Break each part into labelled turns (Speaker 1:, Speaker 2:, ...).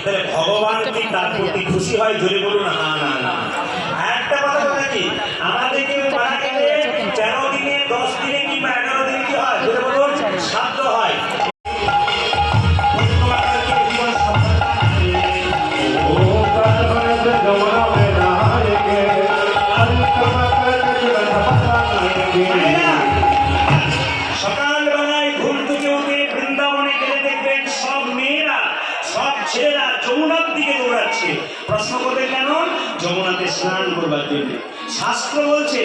Speaker 1: তাহলে ভগবান কি তার প্রতি খুশি হয়? জোরে বলুন না না না। একটা কথা বলে কি, আমাদেরকে মারা গেলে 13 দিনে 10 দিনে কিংবা 11 দিনে কি হয়? জোরে বলুন, শ্রাদ্ধ হয়। সকালবেলায় ঘুম থেকে উঠে বৃন্দাবনে গেলে দেখবেন সব মেয়েরা, সব ছেলেরা যমুনার দিকে দৌড়াচ্ছে। প্রশ্ন করবে কেন? যমুনাতে স্নান করবার জন্য। শাস্ত্র বলছে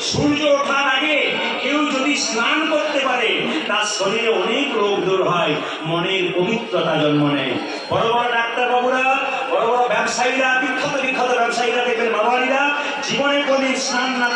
Speaker 1: সূর্য ওঠার আগে কেউ যদি স্নান করতে পারে তার শরীরে অনেক রোগ দূর হয়, মনের পবিত্রতা জন্ম নেয়। বড় বড় ডাক্তারবাবুরা, বড় বড় ব্যবসায়ীরা, বিখ্যাত বিখ্যাত ব্যবসায়ীরা দেখবেন, মারোয়ারিরা জীবনে কোনদিন স্নান না